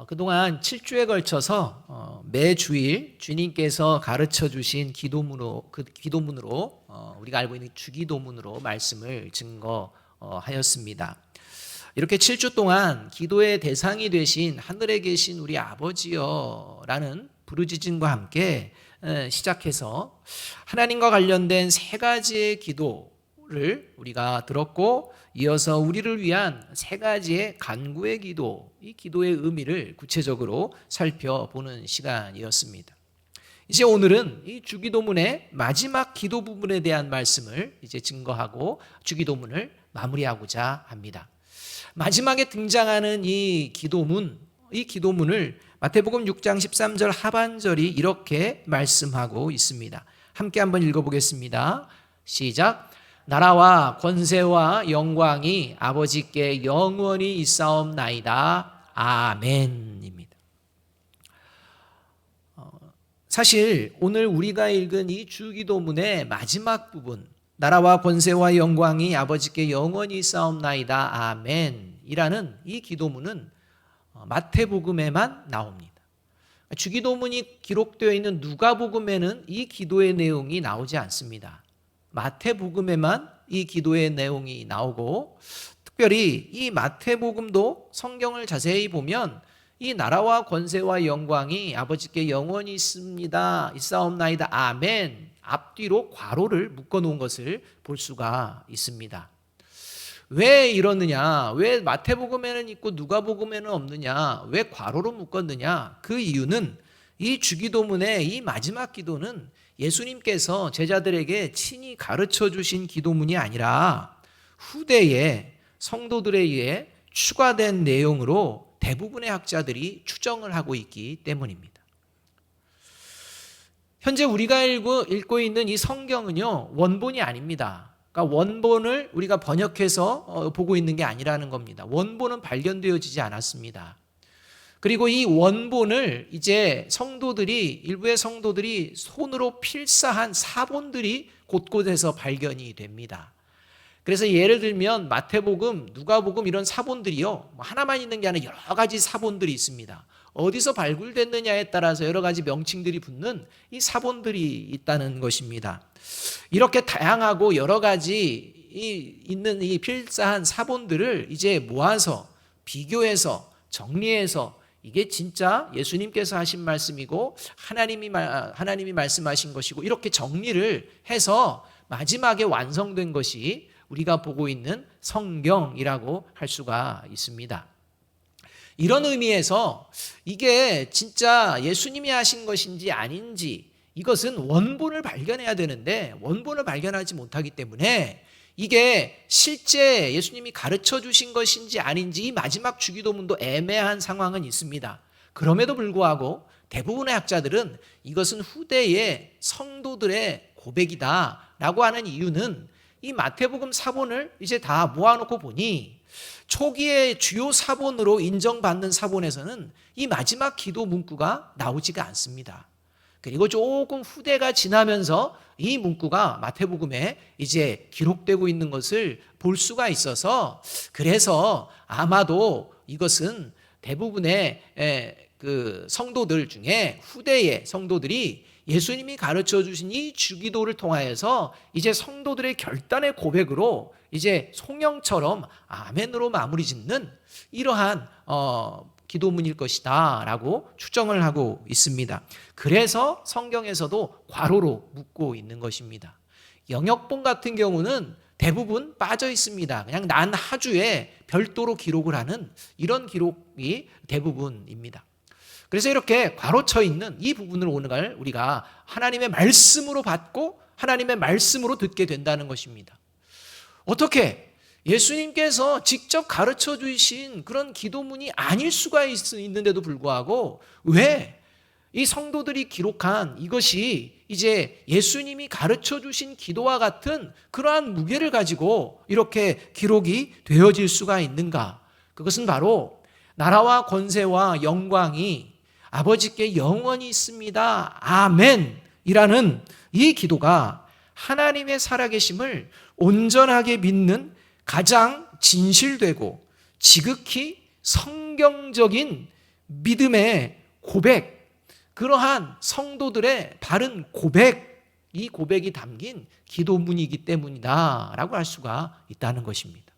그동안 7주에 걸쳐서 매주일 주님께서 가르쳐 주신 기도문으로 우리가 알고 있는 주기도문으로 말씀을 증거하였습니다. 이렇게 7주 동안 기도의 대상이 되신 하늘에 계신 우리 아버지여라는 부르짖음과 함께 시작해서 하나님과 관련된 세 가지의 기도를 우리가 들었고, 이어서 우리를 위한 세 가지의 간구의 기도, 이 기도의 의미를 구체적으로 살펴보는 시간이었습니다. 이제 오늘은 이 주기도문의 마지막 기도 부분에 대한 말씀을 이제 증거하고 주기도문을 마무리하고자 합니다. 마지막에 등장하는 이 기도문을 마태복음 6장 13절 하반절이 이렇게 말씀하고 있습니다. 함께 한번 읽어보겠습니다. 시작. 나라와 권세와 영광이 아버지께 영원히 있사옵나이다. 아멘입니다. 사실 오늘 우리가 읽은 이 주기도문의 마지막 부분, 나라와 권세와 영광이 아버지께 영원히 있사옵나이다. 아멘이라는 이 기도문은 마태복음에만 나옵니다. 주기도문이 기록되어 있는 누가복음에는 이 기도의 내용이 나오지 않습니다. 마태복음에만 이 기도의 내용이 나오고, 특별히 이 마태복음도 성경을 자세히 보면 이 나라와 권세와 영광이 아버지께 영원히 있사옵나이다. 아멘 앞뒤로 괄호를 묶어놓은 것을 볼 수가 있습니다. 왜 이러느냐? 왜 마태복음에는 있고 누가복음에는 없느냐? 왜 괄호로 묶었느냐? 그 이유는 이 주기도문의 이 마지막 기도는 예수님께서 제자들에게 친히 가르쳐 주신 기도문이 아니라 후대에 성도들에 의해 추가된 내용으로 대부분의 학자들이 추정을 하고 있기 때문입니다. 현재 우리가 읽고 있는 이 성경은요, 원본이 아닙니다. 그러니까 원본을 우리가 번역해서 보고 있는 게 아니라는 겁니다. 원본은 발견되어지지 않았습니다. 그리고 이 원본을 이제 일부의 성도들이 손으로 필사한 사본들이 곳곳에서 발견이 됩니다. 그래서 예를 들면 마태복음, 누가복음 이런 사본들이요, 하나만 있는 게 아니라 여러 가지 사본들이 있습니다. 어디서 발굴됐느냐에 따라서 여러 가지 명칭들이 붙는 이 사본들이 있다는 것입니다. 이렇게 다양하고 여러 가지 있는 이 필사한 사본들을 이제 모아서 비교해서 정리해서 이게 진짜 예수님께서 하신 말씀이고 하나님이 말씀하신 것이고, 이렇게 정리를 해서 마지막에 완성된 것이 우리가 보고 있는 성경이라고 할 수가 있습니다. 이런 의미에서 이게 진짜 예수님이 하신 것인지 아닌지, 이것은 원본을 발견해야 되는데 원본을 발견하지 못하기 때문에 이게 실제 예수님이 가르쳐 주신 것인지 아닌지 이 마지막 주기도문도 애매한 상황은 있습니다. 그럼에도 불구하고 대부분의 학자들은 이것은 후대의 성도들의 고백이다라고 하는 이유는 이 마태복음 사본을 이제 다 모아놓고 보니 초기의 주요 사본으로 인정받는 사본에서는 이 마지막 기도 문구가 나오지가 않습니다. 그리고 조금 후대가 지나면서 이 문구가 마태복음에 이제 기록되고 있는 것을 볼 수가 있어서, 그래서 아마도 이것은 대부분의 그 성도들 중에 후대의 성도들이 예수님이 가르쳐 주신 이 주기도를 통하여서 이제 성도들의 결단의 고백으로 이제 송영처럼 아멘으로 마무리 짓는 이러한 기도문일 것이다 라고 추정을 하고 있습니다. 그래서 성경에서도 괄호로 묶고 있는 것입니다. 영역본 같은 경우는 대부분 빠져 있습니다. 그냥 난 하주에 별도로 기록을 하는 이런 기록이 대부분입니다. 그래서 이렇게 괄호쳐 있는 이 부분을 오늘 우리가 하나님의 말씀으로 받고 하나님의 말씀으로 듣게 된다는 것입니다. 어떻게? 예수님께서 직접 가르쳐 주신 그런 기도문이 아닐 수가 있는데도 불구하고 왜 이 성도들이 기록한 이것이 이제 예수님이 가르쳐 주신 기도와 같은 그러한 무게를 가지고 이렇게 기록이 되어질 수가 있는가? 그것은 바로 나라와 권세와 영광이 아버지께 영원히 있습니다. 아멘이라는 이 기도가 하나님의 살아계심을 온전하게 믿는 가장 진실되고 지극히 성경적인 믿음의 고백, 그러한 성도들의 바른 고백, 이 고백이 담긴 기도문이기 때문이다라고 할 수가 있다는 것입니다.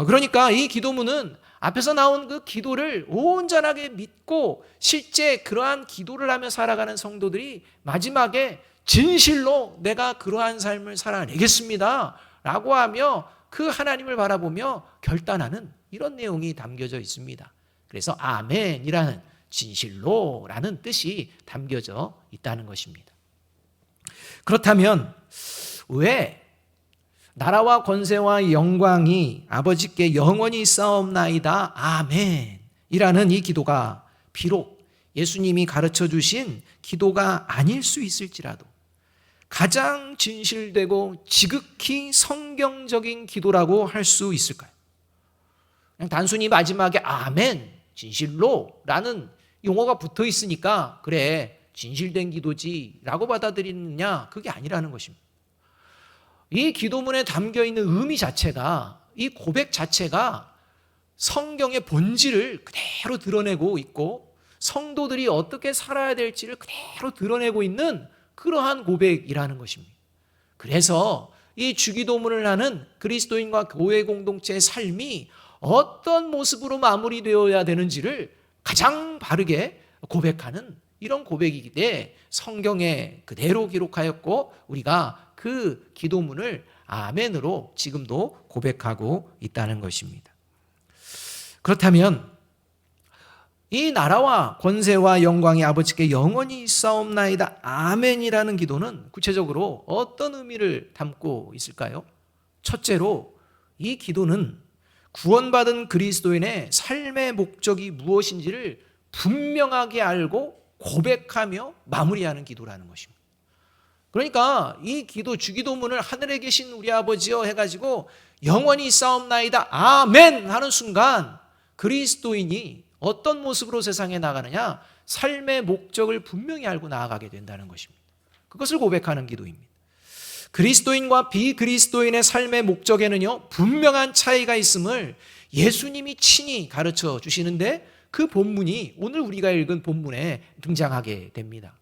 그러니까 이 기도문은 앞에서 나온 그 기도를 온전하게 믿고 실제 그러한 기도를 하며 살아가는 성도들이 마지막에 진실로 내가 그러한 삶을 살아내겠습니다 라고 하며 그 하나님을 바라보며 결단하는 이런 내용이 담겨져 있습니다. 그래서 아멘이라는 진실로라는 뜻이 담겨져 있다는 것입니다. 그렇다면 왜 나라와 권세와 영광이 아버지께 영원히 있사옵나이다 아멘이라는 이 기도가 비록 예수님이 가르쳐 주신 기도가 아닐 수 있을지라도 가장 진실되고 지극히 성경적인 기도라고 할 수 있을까요? 그냥 단순히 마지막에 아멘, 진실로라는 용어가 붙어 있으니까 그래 진실된 기도지라고 받아들이느냐, 그게 아니라는 것입니다. 이 기도문에 담겨있는 의미 자체가, 이 고백 자체가 성경의 본질을 그대로 드러내고 있고 성도들이 어떻게 살아야 될지를 그대로 드러내고 있는 그러한 고백이라는 것입니다. 그래서 이 주기도문을 하는 그리스도인과 교회 공동체의 삶이 어떤 모습으로 마무리되어야 되는지를 가장 바르게 고백하는 이런 고백이기 때문에 성경에 그대로 기록하였고 우리가 그 기도문을 아멘으로 지금도 고백하고 있다는 것입니다. 그렇다면 이 나라와 권세와 영광이 아버지께 영원히 있사옵나이다 아멘이라는 기도는 구체적으로 어떤 의미를 담고 있을까요? 첫째로 이 기도는 구원받은 그리스도인의 삶의 목적이 무엇인지를 분명하게 알고 고백하며 마무리하는 기도라는 것입니다. 그러니까 이 기도, 주기도문을 하늘에 계신 우리 아버지여 해가지고 영원히 있사옵나이다 아멘 하는 순간 그리스도인이 어떤 모습으로 세상에 나가느냐, 삶의 목적을 분명히 알고 나아가게 된다는 것입니다. 그것을 고백하는 기도입니다. 그리스도인과 비그리스도인의 삶의 목적에는요 분명한 차이가 있음을 예수님이 친히 가르쳐 주시는데 그 본문이 오늘 우리가 읽은 본문에 등장하게 됩니다.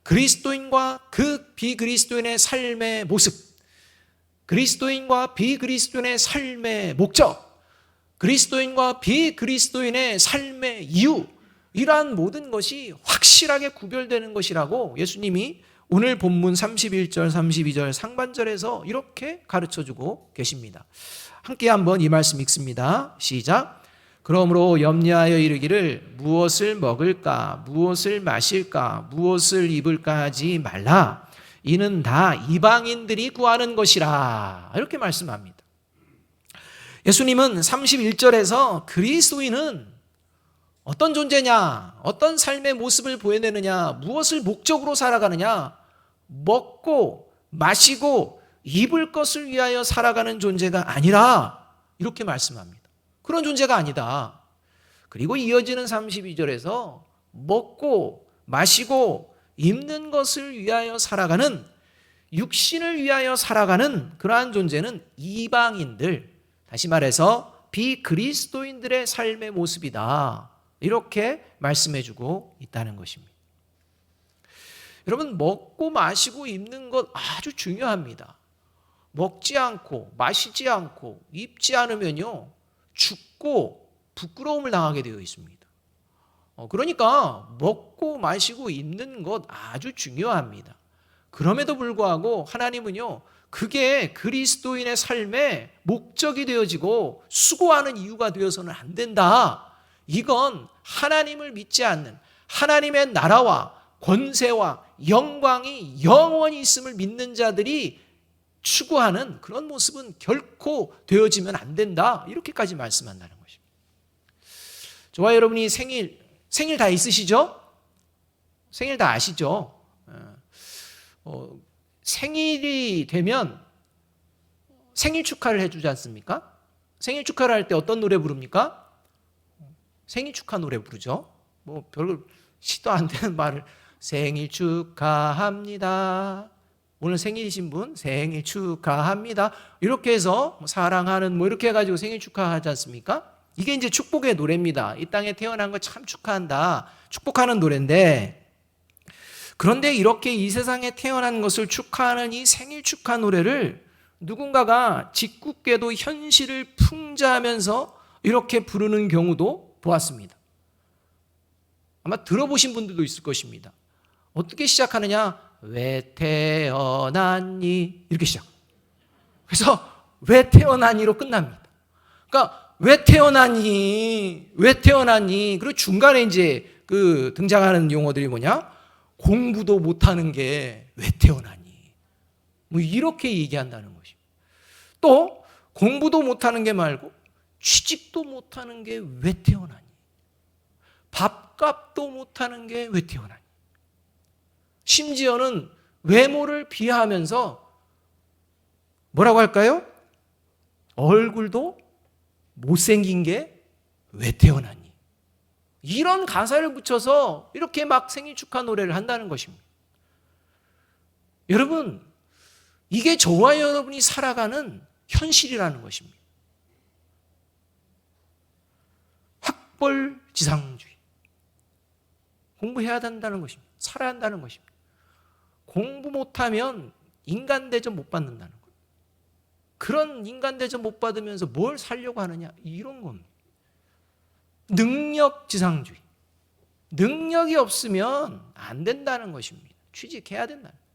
그리스도인과 그 비그리스도인의 삶의 모습, 그리스도인과 비그리스도인의 삶의 목적, 그리스도인과 비그리스도인의 삶의 이유, 이러한 모든 것이 확실하게 구별되는 것이라고 예수님이 오늘 본문 31절, 32절 상반절에서 이렇게 가르쳐주고 계십니다. 함께 한번 이 말씀 읽습니다. 시작. 그러므로 염려하여 이르기를 무엇을 먹을까, 무엇을 마실까, 무엇을 입을까 하지 말라. 이는 다 이방인들이 구하는 것이라. 이렇게 말씀합니다. 예수님은 31절에서 그리스도인은 어떤 존재냐, 어떤 삶의 모습을 보여내느냐, 무엇을 목적으로 살아가느냐, 먹고 마시고 입을 것을 위하여 살아가는 존재가 아니라 이렇게 말씀합니다. 그런 존재가 아니다. 그리고 이어지는 32절에서 먹고 마시고 입는 것을 위하여 살아가는, 육신을 위하여 살아가는 그러한 존재는 이방인들, 다시 말해서 비그리스도인들의 삶의 모습이다. 이렇게 말씀해주고 있다는 것입니다. 여러분, 먹고 마시고 입는 것 아주 중요합니다. 먹지 않고 마시지 않고 입지 않으면요 죽고 부끄러움을 당하게 되어 있습니다. 그러니까 먹고 마시고 입는 것 아주 중요합니다. 그럼에도 불구하고 하나님은요 그게 그리스도인의 삶의 목적이 되어지고 수고하는 이유가 되어서는 안 된다. 이건 하나님을 믿지 않는, 하나님의 나라와 권세와 영광이 영원히 있음을 믿는 자들이 추구하는 그런 모습은 결코 되어지면 안 된다. 이렇게까지 말씀한다는 것입니다. 저와 여러분이 생일 다 있으시죠? 생일 다 아시죠? 생일이 되면 생일 축하를 해주지 않습니까? 생일 축하를 할 때 어떤 노래 부릅니까? 생일 축하 노래 부르죠. 뭐 별로 시도 안 되는 말을 생일 축하합니다. 오늘 생일이신 분 생일 축하합니다. 이렇게 해서 사랑하는 뭐 이렇게 해가지고 생일 축하하지 않습니까? 이게 이제 축복의 노래입니다. 이 땅에 태어난 거 참 축하한다. 축복하는 노래인데, 그런데 이렇게 이 세상에 태어난 것을 축하하는 이 생일 축하 노래를 누군가가 짓궂게도 현실을 풍자하면서 이렇게 부르는 경우도 보았습니다. 아마 들어보신 분들도 있을 것입니다. 어떻게 시작하느냐? 왜 태어났니? 이렇게 시작. 그래서 왜 태어났니로 끝납니다. 그러니까 왜 태어났니? 왜 태어났니? 그리고 중간에 이제 그 등장하는 용어들이 뭐냐? 공부도 못하는 게 왜 태어났니? 뭐 이렇게 얘기한다는 것입니다. 또 공부도 못하는 게 말고 취직도 못하는 게 왜 태어났니? 밥값도 못하는 게 왜 태어났니? 심지어는 외모를 비하하면서 뭐라고 할까요? 얼굴도 못생긴 게 왜 태어났니? 이런 가사를 붙여서 이렇게 막 생일 축하 노래를 한다는 것입니다. 여러분, 이게 저와 여러분이 살아가는 현실이라는 것입니다. 학벌지상주의. 공부해야 된다는 것입니다. 살아야 한다는 것입니다. 공부 못하면 인간 대접 못 받는다는 거예요. 그런 인간 대접 못 받으면서 뭘 살려고 하느냐? 이런 겁니다. 능력지상주의. 능력이 없으면 안 된다는 것입니다. 취직해야 된다는 거예요.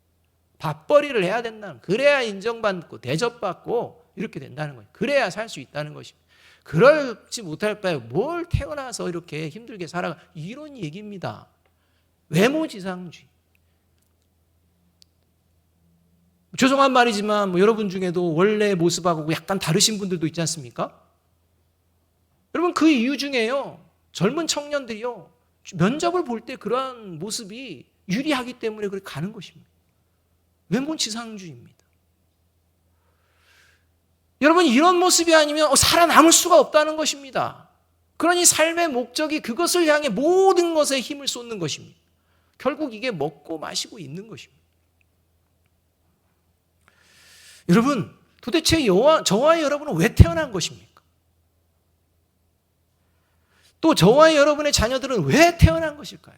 밥벌이를 해야 된다는 거예요. 그래야 인정받고 대접받고 이렇게 된다는 거예요. 그래야 살 수 있다는 것입니다. 그렇지 못할까요? 뭘 태어나서 이렇게 힘들게 살아가? 이런 얘기입니다. 외모지상주의. 죄송한 말이지만 여러분 중에도 원래 모습하고 약간 다르신 분들도 있지 않습니까? 여러분, 그 이유 중에요, 젊은 청년들이요, 면접을 볼 때 그러한 모습이 유리하기 때문에 그렇게 가는 것입니다. 외모지상주의입니다. 여러분, 이런 모습이 아니면 살아남을 수가 없다는 것입니다. 그러니 삶의 목적이 그것을 향해 모든 것에 힘을 쏟는 것입니다. 결국 이게 먹고 마시고 있는 것입니다. 여러분, 도대체 저와 여러분은 왜 태어난 것입니까? 또 저와 여러분의 자녀들은 왜 태어난 것일까요?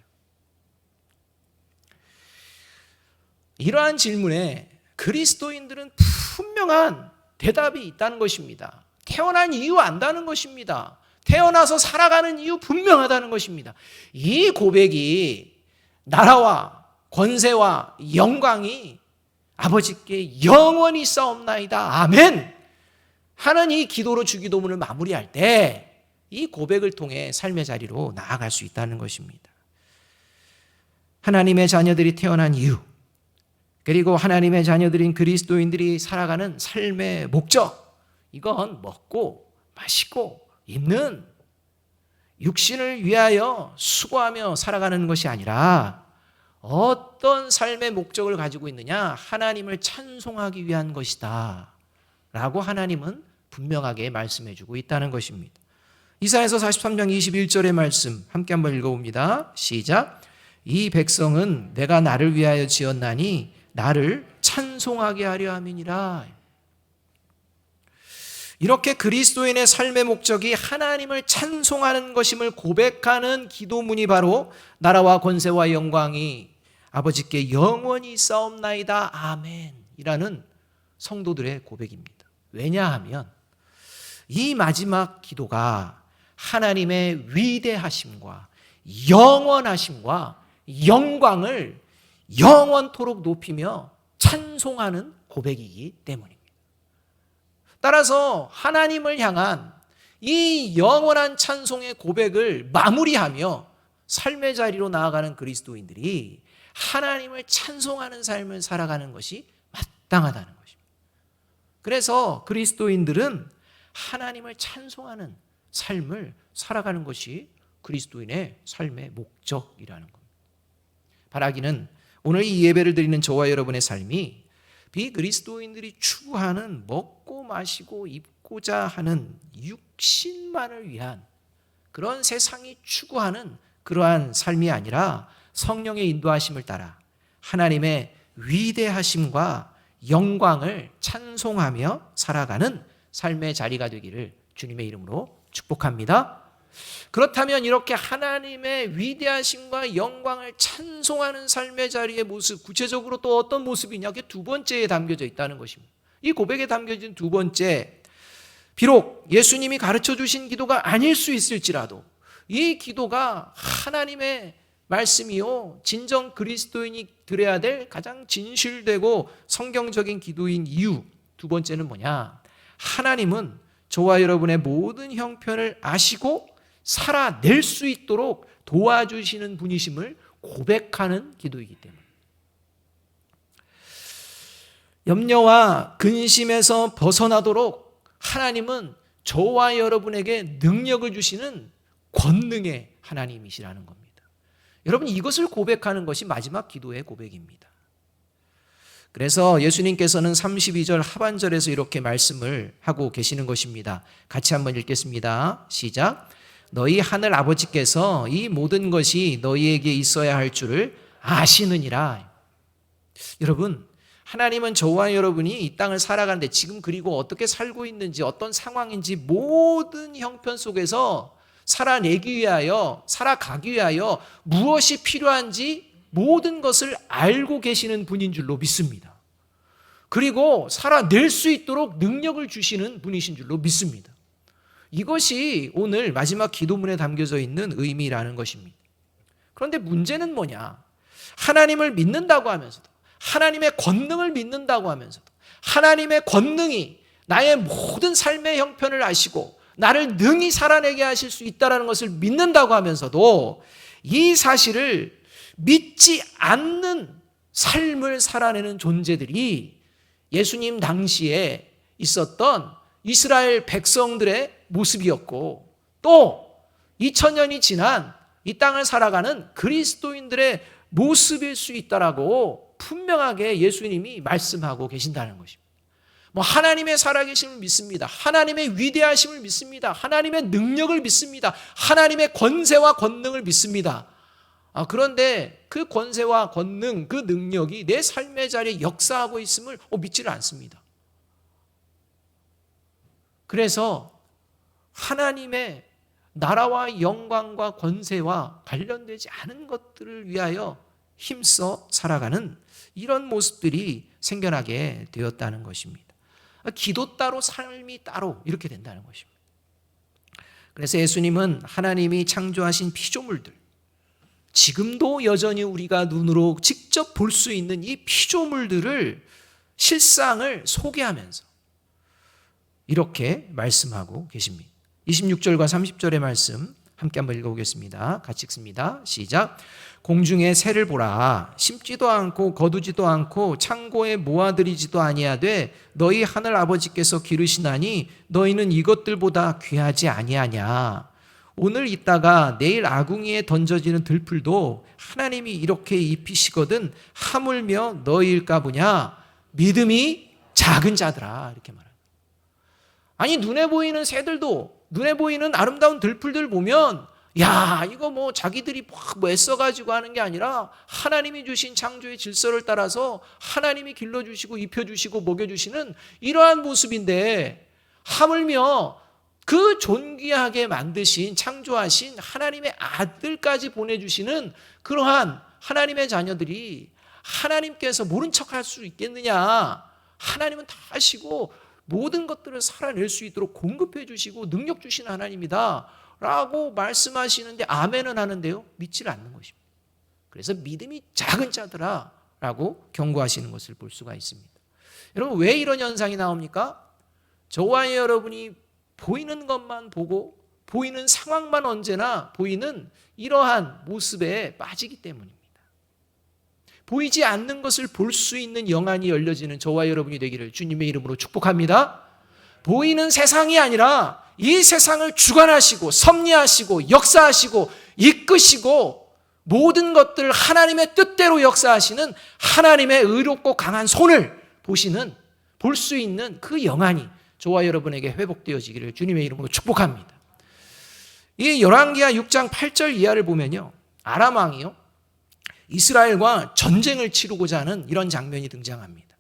이러한 질문에 그리스도인들은 분명한 대답이 있다는 것입니다. 태어난 이유 안다는 것입니다. 태어나서 살아가는 이유 분명하다는 것입니다. 이 고백이 나라와 권세와 영광이 아버지께 영원히 싸움나이다. 아멘. 하는 이 기도로 주기도문을 마무리할 때 이 고백을 통해 삶의 자리로 나아갈 수 있다는 것입니다. 하나님의 자녀들이 태어난 이유, 그리고 하나님의 자녀들인 그리스도인들이 살아가는 삶의 목적, 이건 먹고 마시고 입는 육신을 위하여 수고하며 살아가는 것이 아니라 어떤 삶의 목적을 가지고 있느냐? 하나님을 찬송하기 위한 것이다 라고 하나님은 분명하게 말씀해 주고 있다는 것입니다. 이사야서 43장 21절의 말씀 함께 한번 읽어봅니다. 시작. 이 백성은 내가 나를 위하여 지었나니 나를 찬송하게 하려 함이니라. 이렇게 그리스도인의 삶의 목적이 하나님을 찬송하는 것임을 고백하는 기도문이 바로 나라와 권세와 영광이 아버지께 영원히 싸움나이다. 아멘 이라는 성도들의 고백입니다. 왜냐하면 이 마지막 기도가 하나님의 위대하심과 영원하심과 영광을 영원토록 높이며 찬송하는 고백이기 때문입니다. 따라서 하나님을 향한 이 영원한 찬송의 고백을 마무리하며 삶의 자리로 나아가는 그리스도인들이 하나님을 찬송하는 삶을 살아가는 것이 마땅하다는 것입니다. 그래서 그리스도인들은 하나님을 찬송하는 삶을 살아가는 것이 그리스도인의 삶의 목적이라는 겁니다. 바라기는 오늘 이 예배를 드리는 저와 여러분의 삶이 비그리스도인들이 추구하는 먹고 마시고 입고자 하는 육신만을 위한 그런 세상이 추구하는 그러한 삶이 아니라 성령의 인도하심을 따라 하나님의 위대하심과 영광을 찬송하며 살아가는 삶의 자리가 되기를 주님의 이름으로 축복합니다. 그렇다면 이렇게 하나님의 위대하심과 영광을 찬송하는 삶의 자리의 모습, 구체적으로 또 어떤 모습이냐? 그게 두 번째에 담겨져 있다는 것입니다. 이 고백에 담겨진 두 번째, 비록 예수님이 가르쳐 주신 기도가 아닐 수 있을지라도 이 기도가 하나님의 말씀이요, 진정 그리스도인이 드려야 될 가장 진실되고 성경적인 기도인 이유, 두 번째는 뭐냐? 하나님은 저와 여러분의 모든 형편을 아시고 살아낼 수 있도록 도와주시는 분이심을 고백하는 기도이기 때문에, 염려와 근심에서 벗어나도록 하나님은 저와 여러분에게 능력을 주시는 권능의 하나님이시라는 겁니다. 여러분, 이것을 고백하는 것이 마지막 기도의 고백입니다. 그래서 예수님께서는 32절 하반절에서 이렇게 말씀을 하고 계시는 것입니다. 같이 한번 읽겠습니다. 시작. 너희 하늘 아버지께서 이 모든 것이 너희에게 있어야 할 줄을 아시느니라. 여러분, 하나님은 저와 여러분이 이 땅을 살아가는데 지금 그리고 어떻게 살고 있는지, 어떤 상황인지 모든 형편 속에서 살아내기 위하여, 살아가기 위하여 무엇이 필요한지 모든 것을 알고 계시는 분인 줄로 믿습니다. 그리고 살아낼 수 있도록 능력을 주시는 분이신 줄로 믿습니다. 이것이 오늘 마지막 기도문에 담겨져 있는 의미라는 것입니다. 그런데 문제는 뭐냐? 하나님을 믿는다고 하면서도, 하나님의 권능을 믿는다고 하면서도, 하나님의 권능이 나의 모든 삶의 형편을 아시고 나를 능히 살아내게 하실 수 있다는 것을 믿는다고 하면서도 이 사실을 믿지 않는 삶을 살아내는 존재들이 예수님 당시에 있었던 이스라엘 백성들의 모습이었고, 또 2000년이 지난 이 땅을 살아가는 그리스도인들의 모습일 수 있다라고 분명하게 예수님이 말씀하고 계신다는 것입니다. 하나님의 살아계심을 믿습니다. 하나님의 위대하심을 믿습니다. 하나님의 능력을 믿습니다. 하나님의 권세와 권능을 믿습니다. 그런데 그 권세와 권능, 그 능력이 내 삶의 자리에 역사하고 있음을 믿지를 않습니다. 그래서 하나님의 나라와 영광과 권세와 관련되지 않은 것들을 위하여 힘써 살아가는 이런 모습들이 생겨나게 되었다는 것입니다. 기도 따로 삶이 따로 이렇게 된다는 것입니다. 그래서 예수님은 하나님이 창조하신 피조물들, 지금도 여전히 우리가 눈으로 직접 볼 수 있는 이 피조물들을, 실상을 소개하면서 이렇게 말씀하고 계십니다. 26절과 30절의 말씀 함께 한번 읽어보겠습니다. 같이 읽습니다. 시작. 공중의 새를 보라. 심지도 않고 거두지도 않고 창고에 모아들이지도 아니하되 너희 하늘 아버지께서 기르시나니 너희는 이것들보다 귀하지 아니하냐. 오늘 있다가 내일 아궁이에 던져지는 들풀도 하나님이 이렇게 입히시거든 하물며 너희일까 보냐. 믿음이 작은 자들아. 이렇게 말합니다. 아니, 눈에 보이는 새들도, 눈에 보이는 아름다운 들풀들 보면 야, 이거 자기들이 애써가지고 하는 게 아니라 하나님이 주신 창조의 질서를 따라서 하나님이 길러주시고 입혀주시고 먹여주시는 이러한 모습인데, 하물며 그 존귀하게 만드신, 창조하신 하나님의 아들까지 보내주시는 그러한 하나님의 자녀들이 하나님께서 모른 척할 수 있겠느냐. 하나님은 다 아시고 모든 것들을 살아낼 수 있도록 공급해 주시고 능력 주시는 하나님이다 라고 말씀하시는데 아멘은 하는데요, 믿지를 않는 것입니다. 그래서 믿음이 작은 자들아 라고 경고하시는 것을 볼 수가 있습니다. 여러분, 왜 이런 현상이 나옵니까? 저와 여러분이 보이는 것만 보고 보이는 상황만 언제나 보이는 이러한 모습에 빠지기 때문입니다. 보이지 않는 것을 볼 수 있는 영안이 열려지는 저와 여러분이 되기를 주님의 이름으로 축복합니다. 보이는 세상이 아니라 이 세상을 주관하시고 섭리하시고 역사하시고 이끄시고 모든 것들을 하나님의 뜻대로 역사하시는 하나님의 의롭고 강한 손을 볼 수 있는 그 영안이 저와 여러분에게 회복되어지기를 주님의 이름으로 축복합니다. 이 열왕기하 6장 8절 이하를 보면요, 아람 왕이요 이스라엘과 전쟁을 치르고자 하는 이런 장면이 등장합니다.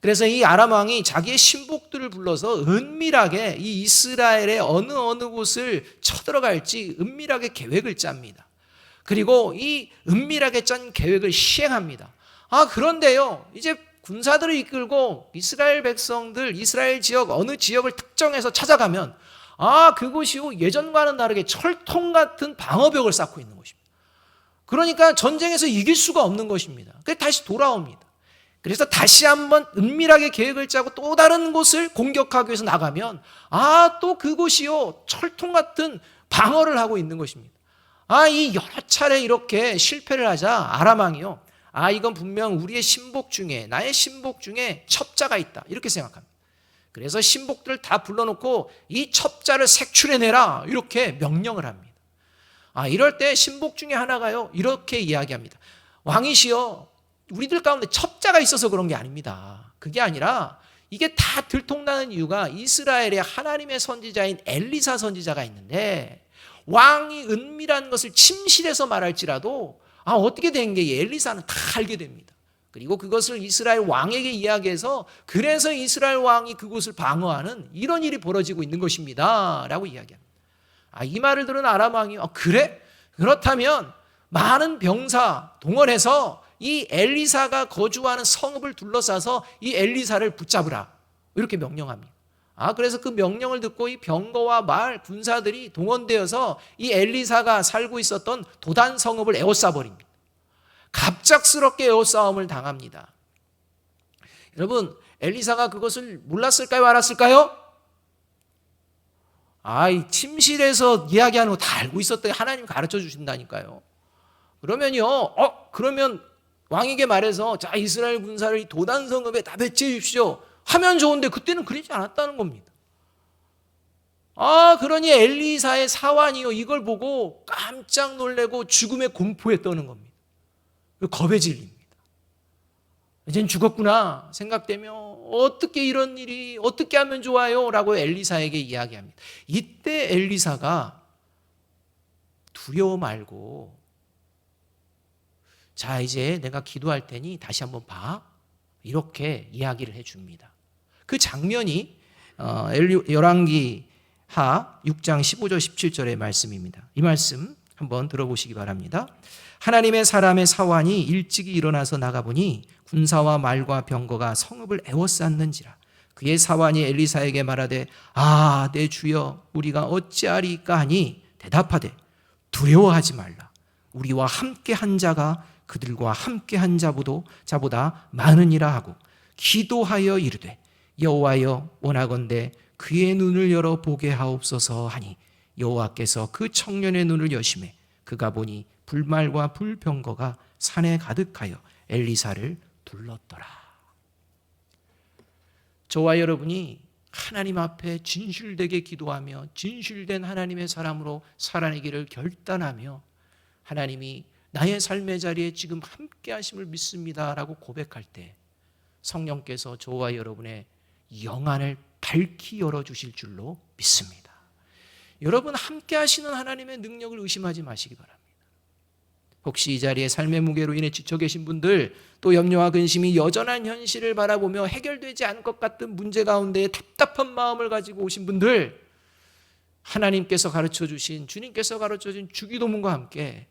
그래서 이 아람 왕이 자기의 신복들을 불러서 은밀하게 이 이스라엘의 어느 곳을 쳐들어갈지 은밀하게 계획을 짭니다. 그리고 이 은밀하게 짠 계획을 시행합니다. 그런데요, 이제 군사들을 이끌고 이스라엘 백성들, 이스라엘 지역 어느 지역을 특정해서 찾아가면 그곳이 예전과는 다르게 철통 같은 방어벽을 쌓고 있는 것입니다. 그러니까 전쟁에서 이길 수가 없는 것입니다. 그래서 다시 돌아옵니다. 그래서 다시 한번 은밀하게 계획을 짜고 또 다른 곳을 공격하기 위해서 나가면 또 그곳이요 철통 같은 방어를 하고 있는 것입니다. 이 여러 차례 이렇게 실패를 하자 아람 왕이요, 이건 분명 우리의 신복 중에, 나의 신복 중에 첩자가 있다, 이렇게 생각합니다. 그래서 신복들을 다 불러놓고 이 첩자를 색출해내라, 이렇게 명령을 합니다. 이럴 때 신복 중에 하나가요, 이렇게 이야기합니다. 왕이시여, 우리들 가운데 첩자가 있어서 그런 게 아닙니다. 그게 아니라 이게 다 들통나는 이유가 이스라엘에 하나님의 선지자인 엘리사 선지자가 있는데, 왕이 은밀한 것을 침실에서 말할지라도 어떻게 된 게 엘리사는 다 알게 됩니다. 그리고 그것을 이스라엘 왕에게 이야기해서 그래서 이스라엘 왕이 그곳을 방어하는 이런 일이 벌어지고 있는 것입니다 라고 이야기합니다. 이 말을 들은 아람 왕이 그래? 그렇다면 많은 병사 동원해서 이 엘리사가 거주하는 성읍을 둘러싸서 이 엘리사를 붙잡으라, 이렇게 명령합니다. 그래서 그 명령을 듣고 이 병거와 말, 군사들이 동원되어서 이 엘리사가 살고 있었던 도단 성읍을 에워싸버립니다. 갑작스럽게 에워싸움을 당합니다. 여러분, 엘리사가 그것을 몰랐을까요? 알았을까요? 이 침실에서 이야기하는 거 다 알고 있었더니 하나님 가르쳐 주신다니까요. 그러면요, 그러면 왕에게 말해서 자, 이스라엘 군사를 이 도단 성읍에 다 배치해 주십시오 하면 좋은데 그때는 그러지 않았다는 겁니다. 그러니 엘리사의 사환이요, 이걸 보고 깜짝 놀래고 죽음의 공포에 떠는 겁니다. 겁에 질립니다. 이젠 죽었구나 생각되며 어떻게 이런 일이 어떻게 하면 좋아요? 라고 엘리사에게 이야기합니다. 이때 엘리사가 두려워 말고 자, 이제 내가 기도할 테니 다시 한번 봐, 이렇게 이야기를 해줍니다. 그 장면이 열왕기하 6장 15절 17절의 말씀입니다. 이 말씀 한번 들어보시기 바랍니다. 하나님의 사람의 사환이 일찍이 일어나서 나가보니 군사와 말과 병거가 성읍을 에워쌌는지라. 그의 사환이 엘리사에게 말하되 내 주여, 우리가 어찌하리까 하니 대답하되 두려워하지 말라. 우리와 함께 한 자가 그들과 함께 한 자보다 많으니라 하고 기도하여 이르되 여호와여, 원하건대 그의 눈을 열어 보게 하옵소서 하니 여호와께서 그 청년의 눈을 여시매 그가 보니 불말과 불병거가 산에 가득하여 엘리사를 둘렀더라. 저와 여러분이 하나님 앞에 진실되게 기도하며 진실된 하나님의 사람으로 살아내기를 결단하며 하나님이 나의 삶의 자리에 지금 함께 하심을 믿습니다라고 고백할 때 성령께서 저와 여러분의 영안을 밝히 열어주실 줄로 믿습니다. 여러분, 함께 하시는 하나님의 능력을 의심하지 마시기 바랍니다. 혹시 이 자리에 삶의 무게로 인해 지쳐 계신 분들, 또 염려와 근심이 여전한 현실을 바라보며 해결되지 않을 것 같은 문제 가운데 답답한 마음을 가지고 오신 분들, 하나님께서 가르쳐 주신, 주님께서 가르쳐 주신 주기도문과 함께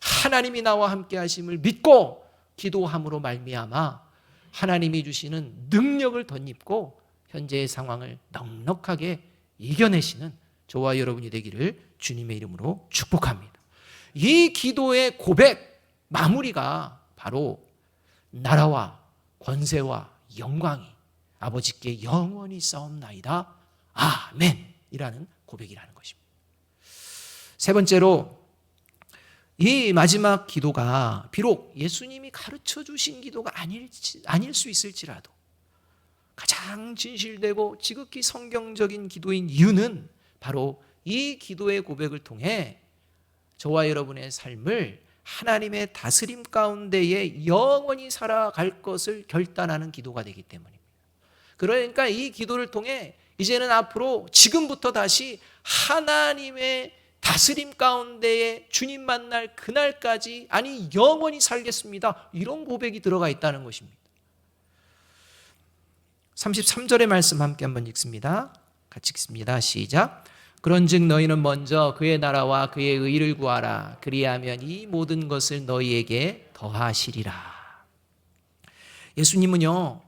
하나님이 나와 함께 하심을 믿고 기도함으로 말미암아 하나님이 주시는 능력을 덧입고 현재의 상황을 넉넉하게 이겨내시는 저와 여러분이 되기를 주님의 이름으로 축복합니다. 이 기도의 고백 마무리가 바로 나라와 권세와 영광이 아버지께 영원히 싸움나이다 아멘이라는 고백이라는 것입니다. 세 번째로, 이 마지막 기도가 비록 예수님이 가르쳐 주신 기도가 아닐 수 있을지라도 가장 진실되고 지극히 성경적인 기도인 이유는 바로 이 기도의 고백을 통해 저와 여러분의 삶을 하나님의 다스림 가운데에 영원히 살아갈 것을 결단하는 기도가 되기 때문입니다. 그러니까 이 기도를 통해 이제는 앞으로 지금부터 다시 하나님의 다스림 가운데에 주님 만날 그날까지, 아니 영원히 살겠습니다, 이런 고백이 들어가 있다는 것입니다. 33절의 말씀 함께 한번 읽습니다. 같이 읽습니다. 시작. 그런즉 너희는 먼저 그의 나라와 그의 의를 구하라. 그리하면 이 모든 것을 너희에게 더하시리라. 예수님은요,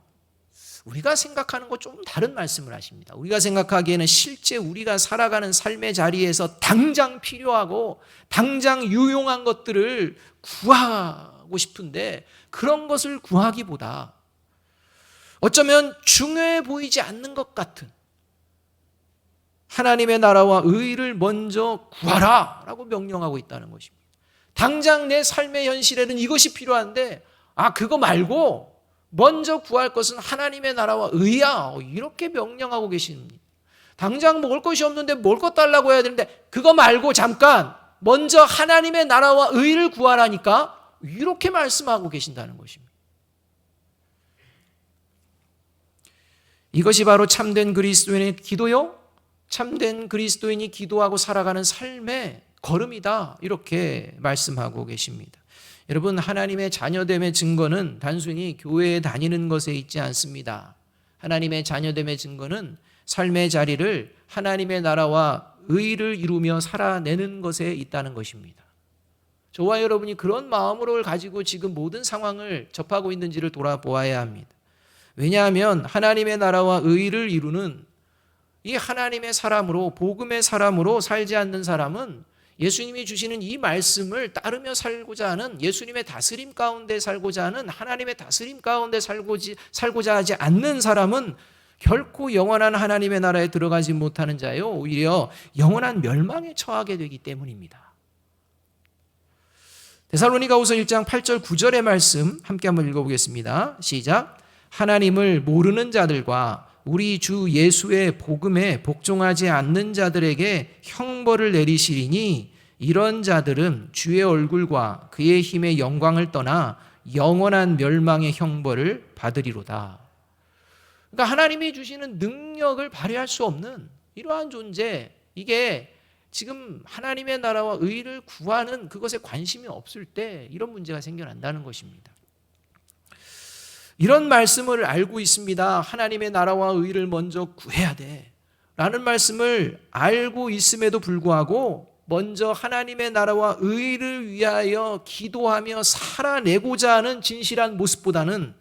우리가 생각하는 것 좀 다른 말씀을 하십니다. 우리가 생각하기에는 실제 우리가 살아가는 삶의 자리에서 당장 필요하고 당장 유용한 것들을 구하고 싶은데, 그런 것을 구하기보다 어쩌면 중요해 보이지 않는 것 같은 하나님의 나라와 의를 먼저 구하라 라고 명령하고 있다는 것입니다. 당장 내 삶의 현실에는 이것이 필요한데, 그거 말고 먼저 구할 것은 하나님의 나라와 의야, 이렇게 명령하고 계십니다. 당장 먹을 것이 없는데 뭘 것 달라고 해야 되는데, 그거 말고 잠깐 먼저 하나님의 나라와 의를 구하라니까, 이렇게 말씀하고 계신다는 것입니다. 이것이 바로 참된 그리스도인의 기도요, 참된 그리스도인이 기도하고 살아가는 삶의 걸음이다, 이렇게 말씀하고 계십니다. 여러분, 하나님의 자녀됨의 증거는 단순히 교회에 다니는 것에 있지 않습니다. 하나님의 자녀됨의 증거는 삶의 자리를 하나님의 나라와 의를 이루며 살아내는 것에 있다는 것입니다. 저와 여러분이 그런 마음으로 가지고 지금 모든 상황을 접하고 있는지를 돌아보아야 합니다. 왜냐하면 하나님의 나라와 의를 이루는 이 하나님의 사람으로, 복음의 사람으로 살지 않는 사람은 예수님이 주시는 이 말씀을 따르며 살고자 하는, 예수님의 다스림 가운데 살고자 하는, 하나님의 다스림 가운데 살고자 하지 않는 사람은 결코 영원한 하나님의 나라에 들어가지 못하는 자요, 오히려 영원한 멸망에 처하게 되기 때문입니다. 데살로니가후서 1장 8절 9절의 말씀 함께 한번 읽어보겠습니다. 시작. 하나님을 모르는 자들과 우리 주 예수의 복음에 복종하지 않는 자들에게 형벌을 내리시리니, 이런 자들은 주의 얼굴과 그의 힘의 영광을 떠나 영원한 멸망의 형벌을 받으리로다. 그러니까 하나님이 주시는 능력을 발휘할 수 없는 이러한 존재, 이게 지금 하나님의 나라와 의를 구하는 그것에 관심이 없을 때 이런 문제가 생겨난다는 것입니다. 이런 말씀을 알고 있습니다. 하나님의 나라와 의를 먼저 구해야 돼 라는 말씀을 알고 있음에도 불구하고 먼저 하나님의 나라와 의를 위하여 기도하며 살아내고자 하는 진실한 모습보다는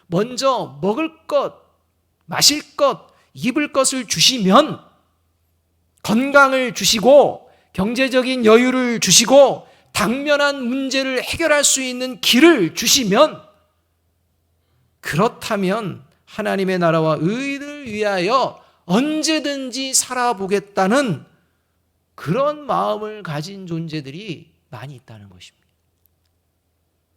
먼저 먹을 것, 마실 것, 입을 것을 주시면, 건강을 주시고 경제적인 여유를 주시고 당면한 문제를 해결할 수 있는 길을 주시면, 그렇다면 하나님의 나라와 의를 위하여 언제든지 살아보겠다는 그런 마음을 가진 존재들이 많이 있다는 것입니다.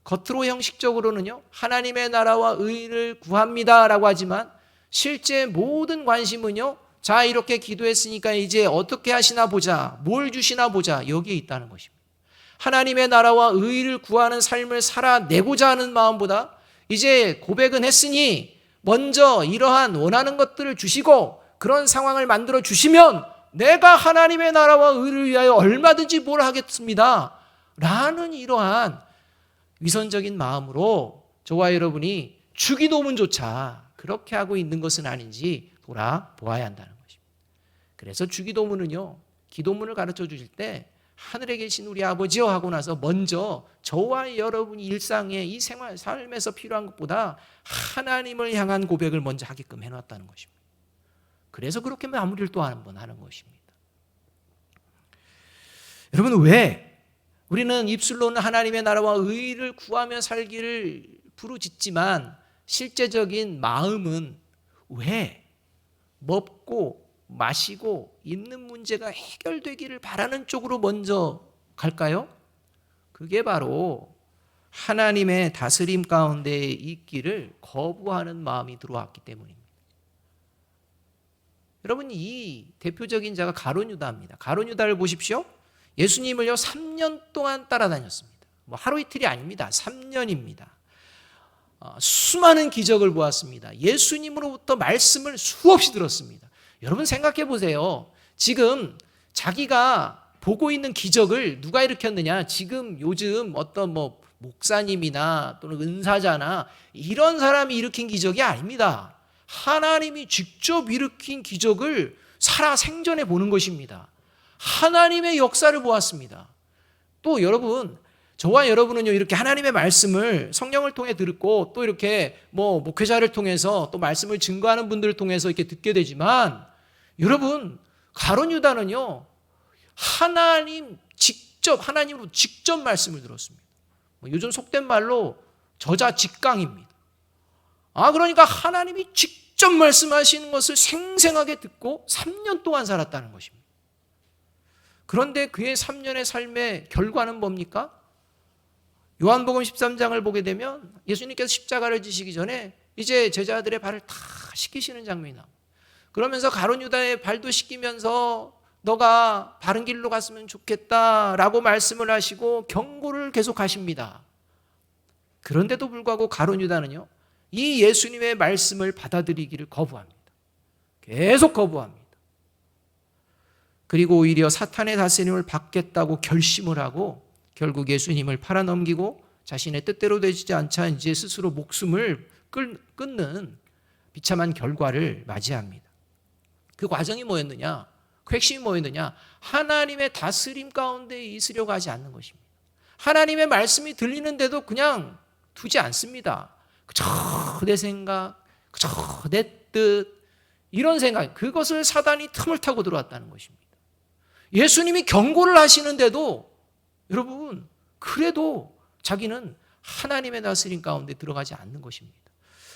겉으로 형식적으로는요, 하나님의 나라와 의를 구합니다라고 하지만 실제 모든 관심은요, 자, 이렇게 기도했으니까 이제 어떻게 하시나 보자, 뭘 주시나 보자, 여기에 있다는 것입니다. 하나님의 나라와 의를 구하는 삶을 살아내고자 하는 마음보다 이제 고백은 했으니 먼저 이러한 원하는 것들을 주시고 그런 상황을 만들어 주시면 내가 하나님의 나라와 의를 위하여 얼마든지 뭘 하겠습니다 라는 이러한 위선적인 마음으로 저와 여러분이 주기도문조차 그렇게 하고 있는 것은 아닌지 돌아보아야 한다는 것입니다. 그래서 주기도문은요, 기도문을 가르쳐 주실 때 하늘에 계신 우리 아버지여 하고 나서 먼저 저와 여러분이 일상의 이 생활, 삶에서 필요한 것보다 하나님을 향한 고백을 먼저 하게끔 해놨다는 것입니다. 그래서 그렇게 마무리를 또 한 번 하는 것입니다. 여러분, 왜 우리는 입술로는 하나님의 나라와 의를 구하며 살기를 부르짖지만 실제적인 마음은 왜 먹고 마시고 입는 문제가 해결되기를 바라는 쪽으로 먼저 갈까요? 그게 바로 하나님의 다스림 가운데 있기를 거부하는 마음이 들어왔기 때문입니다. 여러분, 이 대표적인 자가 가룟 유다입니다. 가룟 유다를 보십시오. 예수님을요 3년 동안 따라다녔습니다. 뭐 하루 이틀이 아닙니다. 3년입니다. 수많은 기적을 보았습니다. 예수님으로부터 말씀을 수없이 들었습니다. 여러분 생각해 보세요. 지금 자기가 보고 있는 기적을 누가 일으켰느냐? 지금 요즘 어떤 목사님이나 또는 은사자나 이런 사람이 일으킨 기적이 아닙니다. 하나님이 직접 일으킨 기적을 살아 생전에 보는 것입니다. 하나님의 역사를 보았습니다. 또 여러분, 저와 여러분은요, 이렇게 하나님의 말씀을 성령을 통해 듣고 또 이렇게 목회자를 통해서 또 말씀을 증거하는 분들을 통해서 이렇게 듣게 되지만, 여러분, 가룟 유다는요, 하나님으로 직접 말씀을 들었습니다. 요즘 속된 말로 저자직강입니다. 그러니까 하나님이 직접 말씀하시는 것을 생생하게 듣고 3년 동안 살았다는 것입니다. 그런데 그의 3년의 삶의 결과는 뭡니까? 요한복음 13장을 보게 되면 예수님께서 십자가를 지시기 전에 이제 제자들의 발을 다 씻기시는 장면이 나옵니다. 그러면서 가룟 유다의 발도 씻기면서 너가 바른 길로 갔으면 좋겠다라고 말씀을 하시고 경고를 계속하십니다. 그런데도 불구하고 가룟 유다는요, 이 예수님의 말씀을 받아들이기를 거부합니다. 계속 거부합니다. 그리고 오히려 사탄의 다스림을 받겠다고 결심을 하고 결국 예수님을 팔아넘기고 자신의 뜻대로 되지 않자 이제 스스로 목숨을 끊는 비참한 결과를 맞이합니다. 그 과정이 뭐였느냐? 그 핵심이 뭐였느냐? 하나님의 다스림 가운데 있으려고 하지 않는 것입니다. 하나님의 말씀이 들리는데도 그냥 두지 않습니다. 그저 내 생각, 그저 내 뜻, 이런 생각, 그것을 사단이 틈을 타고 들어왔다는 것입니다. 예수님이 경고를 하시는데도 여러분, 그래도 자기는 하나님의 다스림 가운데 들어가지 않는 것입니다.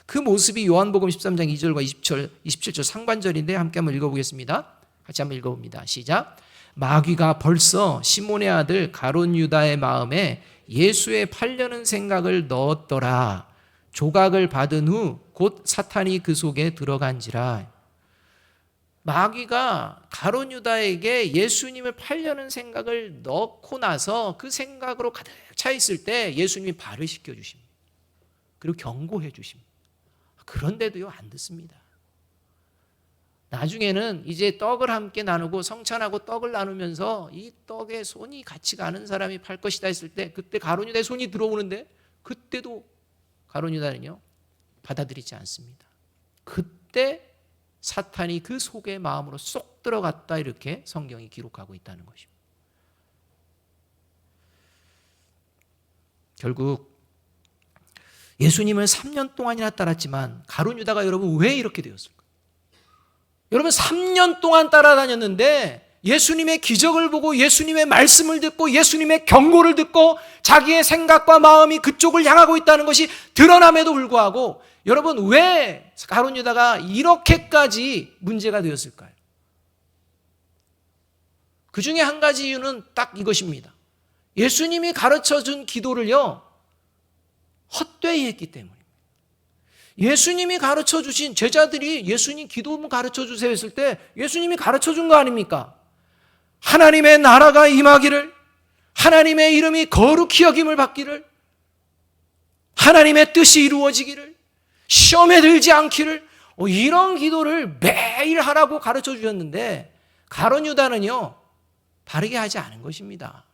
그 모습이 요한복음 13장 2절과 27절 상반절인데 함께 한번 읽어보겠습니다. 같이 한번 읽어봅니다. 시작. 마귀가 벌써 시몬의 아들 가룟 유다의 마음에 예수의 팔려는 생각을 넣었더라. 조각을 받은 후 곧 사탄이 그 속에 들어간지라. 마귀가 가룟 유다에게 예수님을 팔려는 생각을 넣고 나서 그 생각으로 가득 차 있을 때 예수님이 발을 씻겨주십니다. 그리고 경고해 주십니다. 그런데도요, 안 듣습니다. 나중에는 이제 떡을 함께 나누고 성찬하고 떡을 나누면서 이 떡에 손이 같이 가는 사람이 팔 것이다 했을 때 그때 가룟 유다의 손이 들어오는데 그때도 가룟 유다는요, 받아들이지 않습니다. 그때 사탄이 그 속의 마음으로 쏙 들어갔다, 이렇게 성경이 기록하고 있다는 것입니다. 결국 예수님을 3년 동안이나 따랐지만 가룟 유다가 여러분 왜 이렇게 되었을까요? 여러분 3년 동안 따라다녔는데 예수님의 기적을 보고 예수님의 말씀을 듣고 예수님의 경고를 듣고 자기의 생각과 마음이 그쪽을 향하고 있다는 것이 드러남에도 불구하고 여러분 왜 가룟 유다가 이렇게까지 문제가 되었을까요? 그 중에 한 가지 이유는 딱 이것입니다. 예수님이 가르쳐준 기도를요, 헛되이 했기 때문입니다. 예수님이 가르쳐주신, 제자들이 예수님 기도 가르쳐주세요 했을 때 예수님이 가르쳐준 거 아닙니까? 하나님의 나라가 임하기를, 하나님의 이름이 거룩히 여김을 받기를, 하나님의 뜻이 이루어지기를, 시험에 들지 않기를, 이런 기도를 매일 하라고 가르쳐 주셨는데 가룟 유다는요, 바르게 하지 않은 것입니다.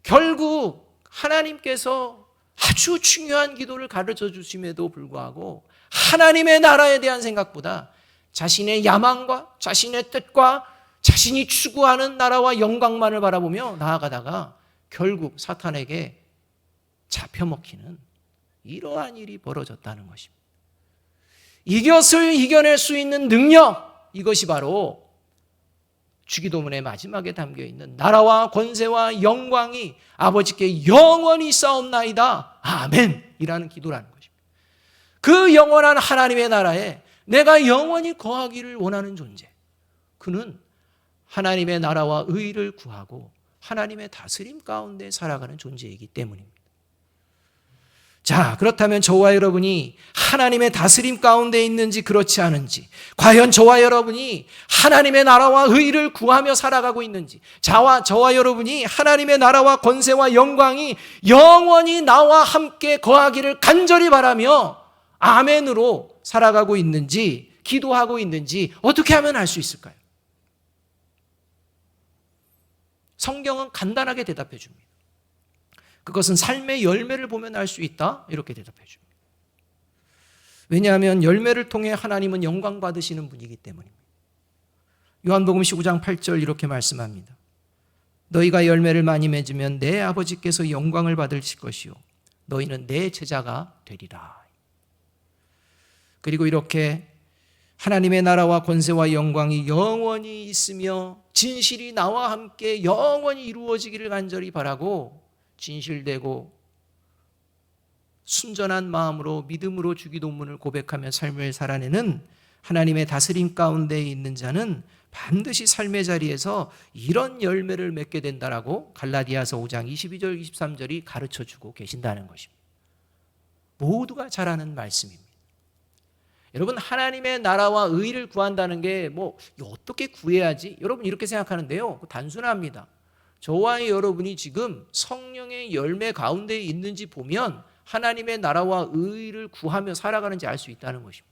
결국 하나님께서 아주 중요한 기도를 가르쳐 주심에도 불구하고 하나님의 나라에 대한 생각보다 자신의 야망과 자신의 뜻과 자신이 추구하는 나라와 영광만을 바라보며 나아가다가 결국 사탄에게 잡혀먹히는 이러한 일이 벌어졌다는 것입니다. 이것을 이겨낼 수 있는 능력, 이것이 바로 주기도문의 마지막에 담겨있는 나라와 권세와 영광이 아버지께 영원히 싸움나이다 아멘 이라는 기도라는 것입니다. 그 영원한 하나님의 나라에 내가 영원히 거하기를 원하는 존재, 그는 하나님의 나라와 의를 구하고 하나님의 다스림 가운데 살아가는 존재이기 때문입니다. 자, 그렇다면 저와 여러분이 하나님의 다스림 가운데 있는지 그렇지 않은지, 과연 저와 여러분이 하나님의 나라와 의를 구하며 살아가고 있는지, 저와 여러분이 하나님의 나라와 권세와 영광이 영원히 나와 함께 거하기를 간절히 바라며 아멘으로 살아가고 있는지, 기도하고 있는지 어떻게 하면 알 수 있을까요? 성경은 간단하게 대답해 줍니다. 그것은 삶의 열매를 보면 알 수 있다, 이렇게 대답해 줍니다. 왜냐하면 열매를 통해 하나님은 영광 받으시는 분이기 때문입니다. 요한복음 15장 8절 이렇게 말씀합니다. 너희가 열매를 많이 맺으면 내 아버지께서 영광을 받으실 것이요 너희는 내 제자가 되리라. 그리고 이렇게 하나님의 나라와 권세와 영광이 영원히 있으며 진실이 나와 함께 영원히 이루어지기를 간절히 바라고 진실되고 순전한 마음으로 믿음으로 주기도문을 고백하며 삶을 살아내는 하나님의 다스림 가운데 있는 자는 반드시 삶의 자리에서 이런 열매를 맺게 된다라고 갈라디아서 5장 22절 23절이 가르쳐주고 계신다는 것입니다. 모두가 잘 아는 말씀입니다. 여러분, 하나님의 나라와 의를 구한다는 게 어떻게 구해야지? 여러분 이렇게 생각하는데요, 단순합니다. 저와 여러분이 지금 성령의 열매 가운데 있는지 보면 하나님의 나라와 의를 구하며 살아가는지 알 수 있다는 것입니다.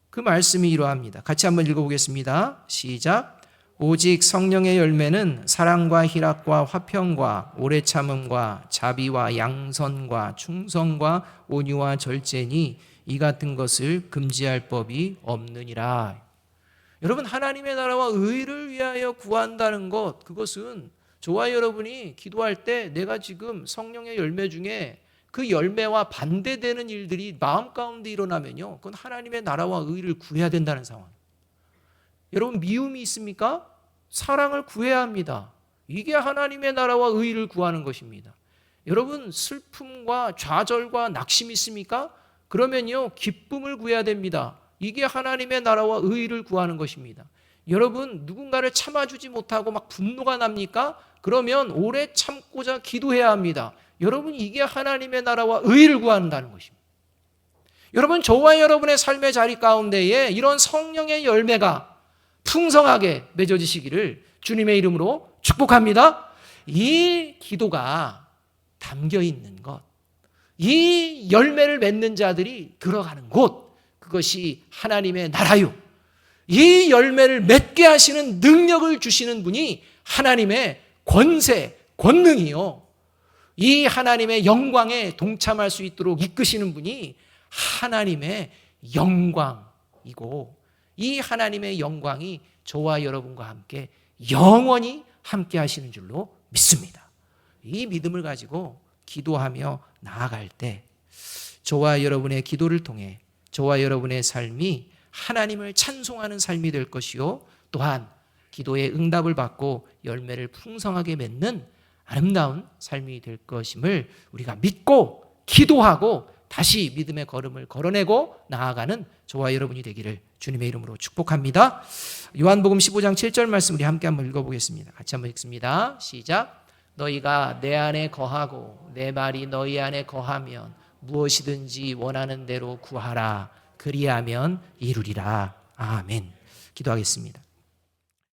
그 말씀이 이러합니다. 같이 한번 읽어보겠습니다. 시작. 오직 성령의 열매는 사랑과 희락과 화평과 오래 참음과 자비와 양선과 충성과 온유와 절제니 이 같은 것을 금지할 법이 없느니라. 여러분, 하나님의 나라와 의를 위하여 구한다는 것, 그것은 저와 여러분이 기도할 때 내가 지금 성령의 열매 중에 그 열매와 반대되는 일들이 마음 가운데 일어나면요, 그건 하나님의 나라와 의를 구해야 된다는 상황. 여러분, 미움이 있습니까? 사랑을 구해야 합니다. 이게 하나님의 나라와 의를 구하는 것입니다. 여러분, 슬픔과 좌절과 낙심이 있습니까? 그러면요, 기쁨을 구해야 됩니다. 이게 하나님의 나라와 의를 구하는 것입니다. 여러분, 누군가를 참아주지 못하고 막 분노가 납니까? 그러면 오래 참고자 기도해야 합니다. 여러분, 이게 하나님의 나라와 의를 구한다는 것입니다. 여러분, 저와 여러분의 삶의 자리 가운데에 이런 성령의 열매가 풍성하게 맺어지시기를 주님의 이름으로 축복합니다. 이 기도가 담겨 있는 것, 이 열매를 맺는 자들이 들어가는 곳, 그것이 하나님의 나라요. 이 열매를 맺게 하시는 능력을 주시는 분이 하나님의 권세, 권능이요. 이 하나님의 영광에 동참할 수 있도록 이끄시는 분이 하나님의 영광이고, 이 하나님의 영광이 저와 여러분과 함께 영원히 함께 하시는 줄로 믿습니다. 이 믿음을 가지고 기도하며 나아갈 때 저와 여러분의 기도를 통해 저와 여러분의 삶이 하나님을 찬송하는 삶이 될 것이요, 또한 기도의 응답을 받고 열매를 풍성하게 맺는 아름다운 삶이 될 것임을 우리가 믿고 기도하고 다시 믿음의 걸음을 걸어내고 나아가는 저와 여러분이 되기를 주님의 이름으로 축복합니다. 요한복음 15장 7절 말씀 우리 함께 한번 읽어보겠습니다. 같이 한번 읽습니다. 시작. 너희가 내 안에 거하고 내 말이 너희 안에 거하면 무엇이든지 원하는 대로 구하라. 그리하면 이루리라. 아멘. 기도하겠습니다.